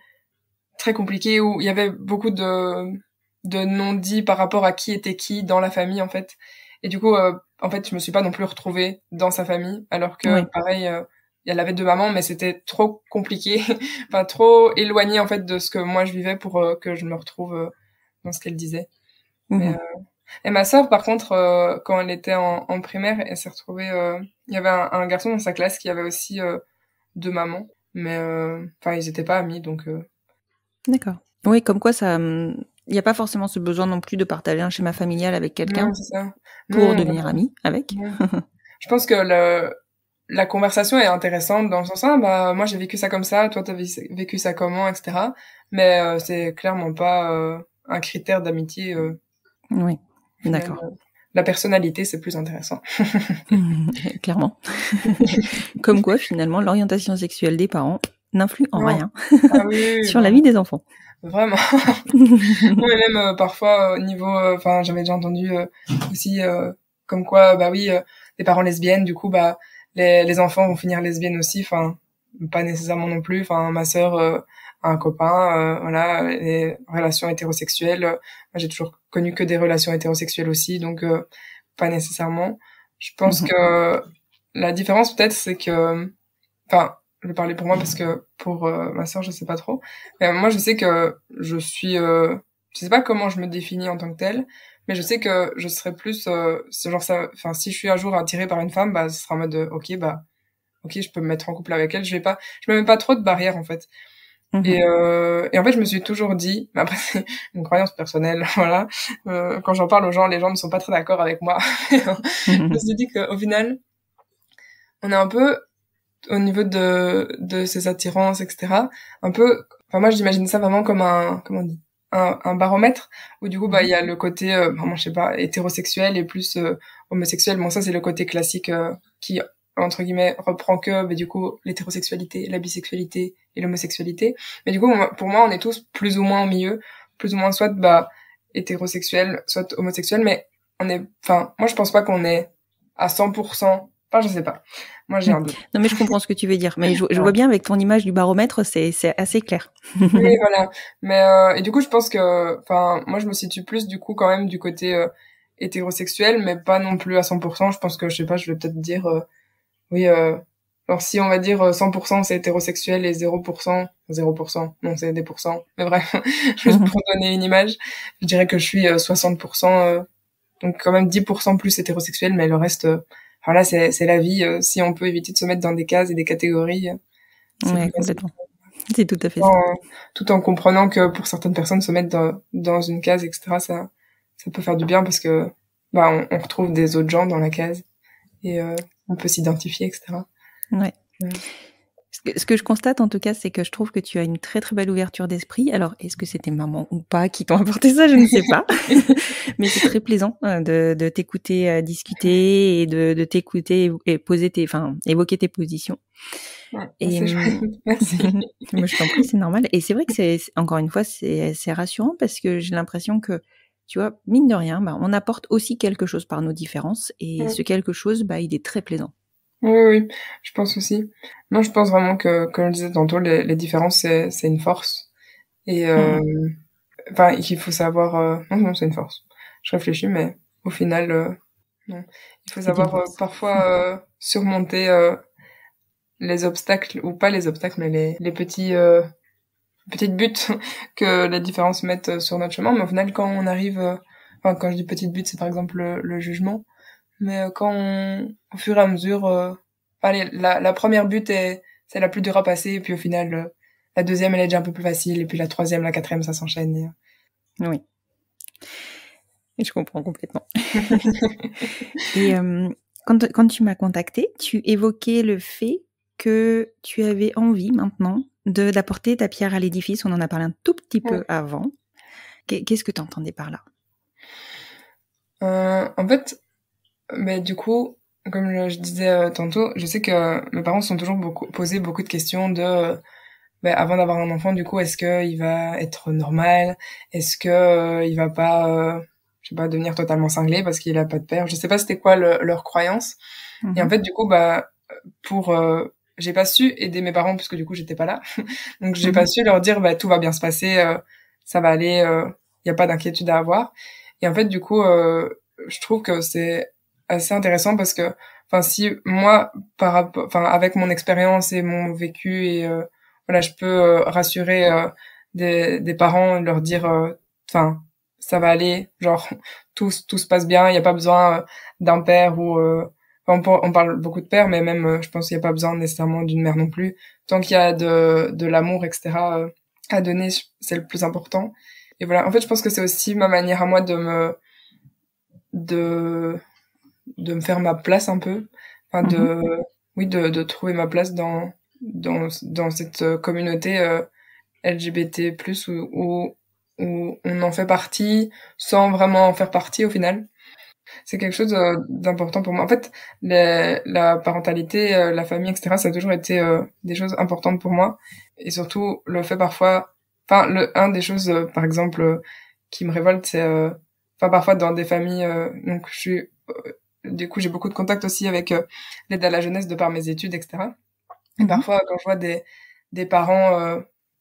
très compliquée où il y avait beaucoup de non-dits par rapport à qui était qui dans la famille, en fait. Et du coup, en fait, je me suis pas non plus retrouvée dans sa famille, alors que, pareil, elle avait deux mamans, mais c'était trop compliqué, enfin, trop éloigné, en fait, de ce que moi je vivais pour que je me retrouve dans ce qu'elle disait. Et ma sœur, par contre, quand elle était en primaire, elle s'est retrouvée... Il y avait un garçon dans sa classe qui avait aussi deux mamans, mais enfin, ils étaient pas amis, donc... D'accord. Oui, comme quoi ça... Il n'y a pas forcément ce besoin non plus de partager un schéma familial avec quelqu'un pour devenir ami avec. Je pense que la conversation est intéressante dans le sens bah moi j'ai vécu ça comme ça, toi t'as vécu ça comment, etc. Mais c'est clairement pas un critère d'amitié. Oui, d'accord. La personnalité c'est plus intéressant. Clairement. Comme quoi finalement l'orientation sexuelle des parents n'influe en rien sur la vie des enfants. Vraiment. Oui, même parfois au niveau, enfin j'avais déjà entendu aussi comme quoi bah oui des parents lesbiennes, du coup bah les enfants vont finir lesbiennes aussi, enfin pas nécessairement non plus, enfin ma sœur a un copain, voilà, les relations hétérosexuelles. Moi, j'ai toujours connu que des relations hétérosexuelles aussi, donc pas nécessairement. Je pense que la différence peut-être, c'est que, enfin, je vais parler pour moi parce que pour ma sœur, je sais pas trop. Mais moi, je sais que je suis, je sais pas comment je me définis en tant que telle, mais je sais que je serais plus, ce genre ça, enfin, si je suis un jour attirée par une femme, bah, ce sera en mode, ok, bah, ok, je peux me mettre en couple avec elle. Je me mets pas trop de barrières en fait. Et en fait, je me suis toujours dit, mais après c'est une croyance personnelle, voilà. Quand j'en parle aux gens, les gens ne sont pas très d'accord avec moi. Je me suis dit qu'au final, on est un peu au niveau de ces attirances, etc. Un peu, enfin moi, j'imagine ça vraiment comme un, comment on dit, un baromètre où du coup, bah il y a le côté, vraiment, je sais pas, hétérosexuel et plus homosexuel. Bon, ça c'est le côté classique qui entre guillemets reprend que bah, du coup l'hétérosexualité, la bisexualité et l'homosexualité. Mais du coup, pour moi, on est tous plus ou moins au milieu, plus ou moins soit bah hétérosexuel, soit homosexuel, mais on est, enfin moi je pense pas qu'on est à 100%. Enfin, je sais pas. Moi, j'ai un doute. Non, mais je comprends ce que tu veux dire. Mais je vois bien avec ton image du baromètre, c'est assez clair. Oui, voilà. Mais et du coup, je pense que, enfin, moi, je me situe plus du coup quand même du côté hétérosexuel, mais pas non plus à 100%. Je pense que, je sais pas, je vais peut-être dire, oui, alors si on va dire 100% c'est hétérosexuel et 0%, 0%, non, c'est des pourcents. Mais bref, juste pour donner une image, je dirais que je suis 60%, donc quand même 10% plus hétérosexuel, mais le reste, voilà, c'est la vie. Si on peut éviter de se mettre dans des cases et des catégories, c'est Ouais, plus facile. complètement. C'est tout à fait ça. Tout en comprenant que pour certaines personnes, se mettre dans une case, etc., ça peut faire du bien parce que bah on retrouve des autres gens dans la case et on peut s'identifier, etc. Ouais. Ce que je constate en tout cas, c'est que je trouve que tu as une très très belle ouverture d'esprit. Alors, est-ce que c'est tes mamans ou pas qui t'ont apporté ça? Je ne sais pas. Mais c'est très plaisant de t'écouter discuter et de t'écouter et poser évoquer tes positions. Ouais, Et c'est chouette. Merci. moi, je t'en prie, c'est normal. Et c'est vrai que encore une fois, c'est rassurant parce que j'ai l'impression que, tu vois, mine de rien, bah, on apporte aussi quelque chose par nos différences et ce quelque chose, bah, il est très plaisant. Oui, oui, je pense aussi. Non, je pense vraiment que, comme je disais tantôt, les différences, c'est une force. Et, enfin, il faut savoir, non, c'est une force. Je réfléchis, mais au final, non. Il faut savoir, parfois, surmonter, les obstacles, ou pas les obstacles, mais les petits, petites buttes que les différences mettent sur notre chemin. Mais au final, quand on arrive, enfin, quand je dis petites buttes, c'est par exemple le jugement. Mais au fur et à mesure, allez, la première butte c'est la plus dure à passer, et puis au final, la deuxième, elle est déjà un peu plus facile, et puis la troisième, la quatrième, ça s'enchaîne. Oui. Et je comprends complètement. Et quand tu m'as contactée, tu évoquais le fait que tu avais envie maintenant d'apporter ta pierre à l'édifice. On en a parlé un tout petit peu avant. Qu'est-ce que tu entendais par là? En fait, mais du coup, comme je disais tantôt, je sais que mes parents se sont toujours posé beaucoup de questions de, avant d'avoir un enfant, du coup, est-ce que il va être normal? Est-ce que il va pas, je sais pas, devenir totalement cinglé parce qu'il a pas de père? Je sais pas c'était quoi leur croyance. Et en fait, du coup, pour j'ai pas su aider mes parents puisque du coup j'étais pas là. Donc j'ai pas su leur dire tout va bien se passer, ça va aller, y a pas d'inquiétude à avoir. Et en fait, du coup, je trouve que c'est assez intéressant parce que, enfin, si moi, avec mon expérience et mon vécu et voilà, je peux rassurer des parents, leur dire, enfin, ça va aller, genre tout se passe bien, il y a pas besoin d'un père ou on parle beaucoup de père, mais même, je pense qu'il y a pas besoin nécessairement d'une mère non plus. Tant qu'il y a de l'amour, etc. À donner, c'est le plus important. Et voilà. En fait, je pense que c'est aussi ma manière à moi de me faire ma place un peu. Enfin, de trouver ma place dans cette communauté LGBT+, où on en fait partie sans vraiment en faire partie au final. C'est quelque chose d'important pour moi. En fait, la parentalité, la famille, etc., ça a toujours été des choses importantes pour moi. Et surtout, le fait parfois... Enfin, un des choses, par exemple, qui me révolte, c'est... Enfin, parfois, dans des familles... donc, je suis... du coup, j'ai beaucoup de contacts aussi avec l'aide à la jeunesse de par mes études, etc. Et parfois, quand je vois des parents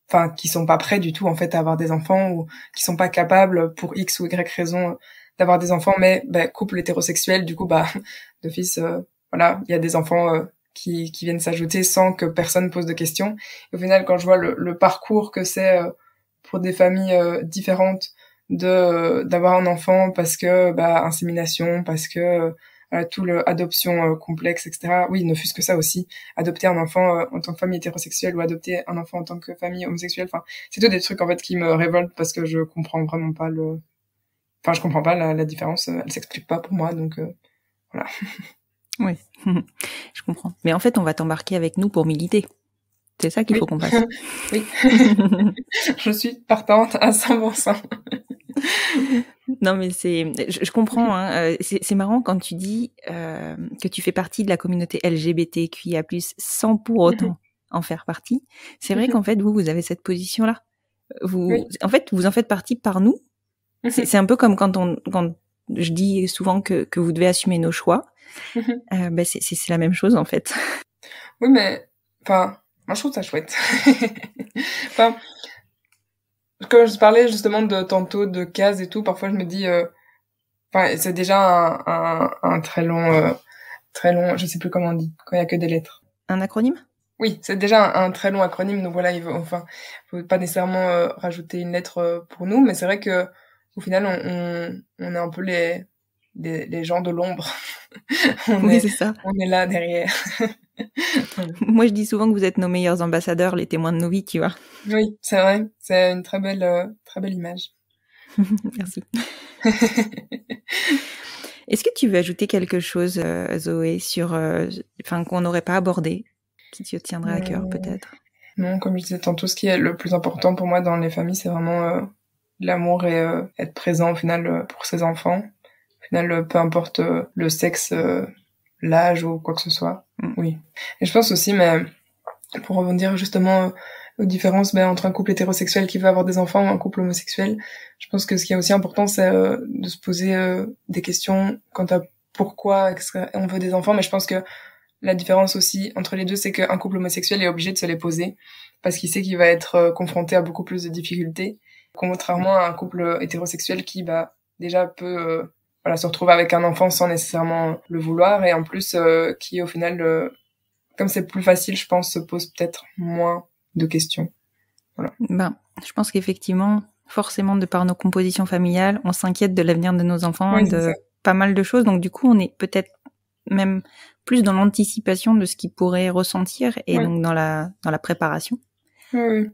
enfin qui sont pas prêts du tout en fait à avoir des enfants ou qui sont pas capables pour X ou Y raison d'avoir des enfants, mais couple hétérosexuel, du coup d'office voilà, il y a des enfants qui viennent s'ajouter sans que personne pose de questions. Et au final, quand je vois le parcours que c'est pour des familles différentes d'avoir un enfant parce que insémination, parce que tout le adoption complexe, etc. Oui, ne fût-ce que ça aussi, adopter un enfant en tant que famille hétérosexuelle ou adopter un enfant en tant que famille homosexuelle, enfin c'est tout des trucs en fait qui me révoltent parce que je comprends vraiment pas je comprends pas la différence, elle s'explique pas pour moi, donc voilà. Oui, je comprends. Mais en fait, on va t'embarquer avec nous pour militer. C'est ça qu'il faut qu'on fasse. Oui. Je suis partante à 100%. Non, mais je comprends, hein. C'est marrant quand tu dis que tu fais partie de la communauté LGBTQIA+, sans pour autant en faire partie. C'est vrai qu'en fait, vous avez cette position-là. En fait, vous en faites partie par nous. C'est un peu comme quand je dis souvent que vous devez assumer nos choix. C'est la même chose, en fait. Oui, mais, moi, je trouve ça chouette. Quand je parlais justement tantôt de cases et tout, parfois je me dis, c'est déjà un très long, je sais plus comment on dit, quand il y a que des lettres. Un acronyme? Oui, c'est déjà un très long acronyme, donc voilà, faut pas nécessairement rajouter une lettre pour nous, mais c'est vrai que au final, on est un peu les gens de l'ombre. C'est ça. On est là derrière. Moi, je dis souvent que vous êtes nos meilleurs ambassadeurs, les témoins de nos vies, tu vois. Oui, c'est vrai. C'est une très belle image. Merci. Est-ce que tu veux ajouter quelque chose, Zoé, qu'on n'aurait pas abordé, qui te tiendrait à cœur, peut-être? Non, comme je disais tantôt, ce qui est le plus important pour moi dans les familles, c'est vraiment l'amour et être présent au final pour ses enfants. Au final, peu importe le sexe, l'âge ou quoi que ce soit. Oui. Et je pense aussi, mais pour rebondir justement aux différences entre un couple hétérosexuel qui veut avoir des enfants ou un couple homosexuel, je pense que ce qui est aussi important, c'est de se poser des questions quant à pourquoi on veut des enfants. Mais je pense que la différence aussi entre les deux, c'est qu'un couple homosexuel est obligé de se les poser parce qu'il sait qu'il va être confronté à beaucoup plus de difficultés, contrairement à un couple hétérosexuel qui déjà peut se retrouver avec un enfant sans nécessairement le vouloir, et en plus qui au final, comme c'est plus facile, je pense, se pose peut-être moins de questions. Voilà. Je pense qu'effectivement, forcément, de par nos compositions familiales, on s'inquiète de l'avenir de nos enfants, pas mal de choses, donc du coup, on est peut-être même plus dans l'anticipation de ce qu'ils pourraient ressentir, et donc dans la préparation. Oui.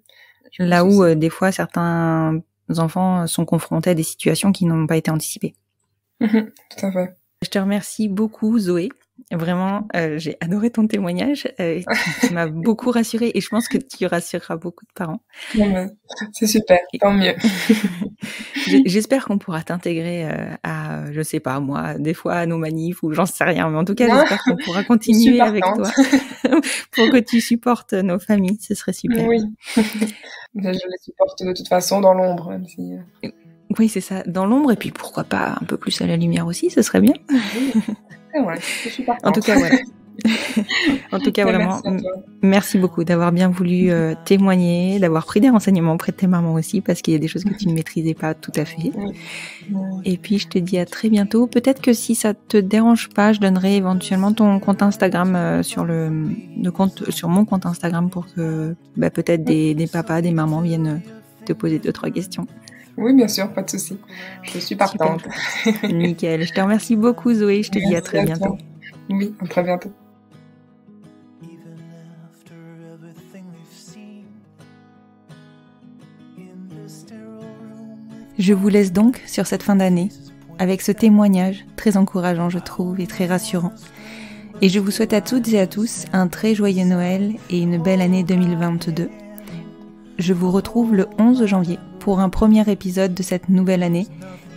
Là où, des fois, certains enfants sont confrontés à des situations qui n'ont pas été anticipées. Tout à fait. Je te remercie beaucoup, Zoé. Vraiment, j'ai adoré ton témoignage. Tu m'as beaucoup rassurée, et je pense que tu rassureras beaucoup de parents. C'est super, tant mieux. J'espère qu'on pourra t'intégrer à, je sais pas moi, des fois à nos manifs ou j'en sais rien, mais en tout cas, j'espère qu'on pourra continuer avec toi pour que tu supportes nos familles. Ce serait super. Oui. Je les supporte de toute façon dans l'ombre, même si... Oui, c'est ça, dans l'ombre, et puis pourquoi pas un peu plus à la lumière aussi, ce serait bien. Oui, c'est vrai, je suis partante. En tout cas, voilà. En tout cas, vraiment, merci beaucoup d'avoir bien voulu témoigner, d'avoir pris des renseignements auprès de tes mamans aussi, parce qu'il y a des choses que tu ne maîtrisais pas tout à fait. Et puis, je te dis à très bientôt. Peut-être que si ça te dérange pas, je donnerai éventuellement ton compte Instagram sur mon compte Instagram pour que peut-être des papas, des mamans viennent te poser 2-3 questions. Oui, bien sûr, pas de souci. Je suis partante. Nickel. Je te remercie beaucoup, Zoé. Je te dis à très bientôt. Oui, à très bientôt. Je vous laisse donc sur cette fin d'année avec ce témoignage très encourageant, je trouve, et très rassurant. Et je vous souhaite à toutes et à tous un très joyeux Noël et une belle année 2022. Je vous retrouve le 11 janvier pour un premier épisode de cette nouvelle année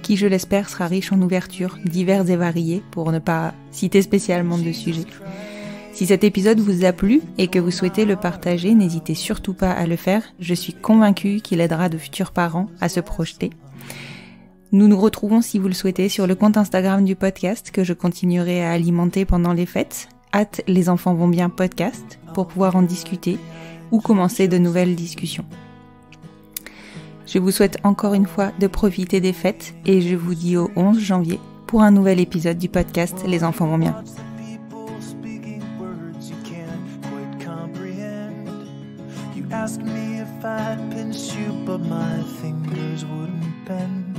qui, je l'espère, sera riche en ouvertures diverses et variées pour ne pas citer spécialement de sujets. Si cet épisode vous a plu et que vous souhaitez le partager, n'hésitez surtout pas à le faire. Je suis convaincue qu'il aidera de futurs parents à se projeter. Nous nous retrouvons, si vous le souhaitez, sur le compte Instagram du podcast que je continuerai à alimenter pendant les fêtes, @lesenfantsvontsbien podcast, pour pouvoir en discuter ou commencer de nouvelles discussions. Je vous souhaite encore une fois de profiter des fêtes et je vous dis au 11 janvier pour un nouvel épisode du podcast Les enfants vont bien. Ask me if I'd pinch you, but my fingers wouldn't bend.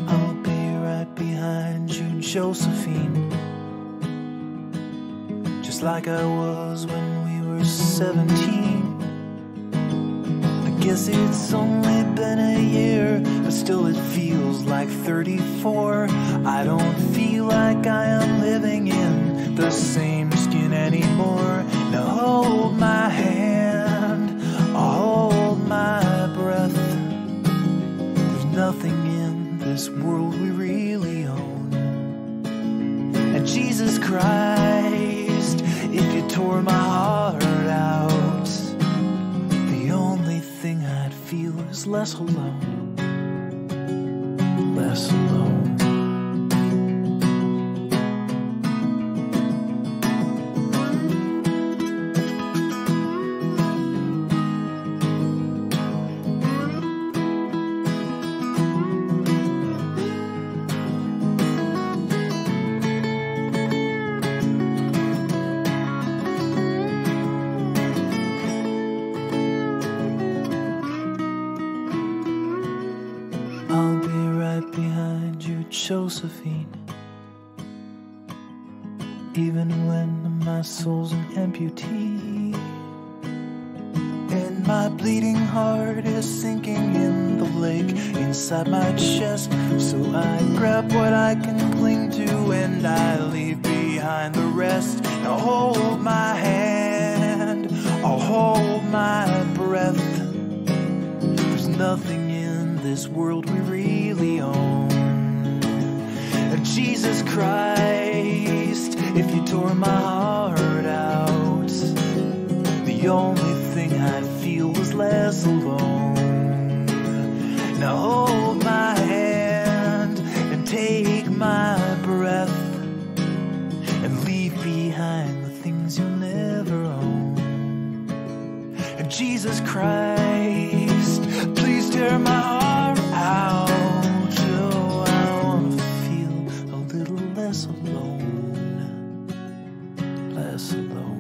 I'll be right behind you, Josephine. Just like I was when we were 17. I guess it's only been a year, but still it feels like 34. I don't feel like I am living in the same skin anymore. Now hold my hand, I'll hold my breath. There's nothing in this world we really own. And Jesus Christ, if you tore my heart out, the only thing I'd feel is less alone. Less alone. I'll be right behind you, Josephine. Even when my soul's an amputee, and my bleeding heart is sinking in the lake inside my chest. So I grab what I can cling to and I leave behind the rest. Now hold my hand, I'll hold my breath. There's nothing in this world we really own. And Jesus Christ, if you tore my heart out, the only thing I'd feel was less alone. Now hold my hand and take my breath and leave behind the things you'll never own. And Jesus Christ, please tear my heart out. Oh, I wanna feel a little less alone. Less alone.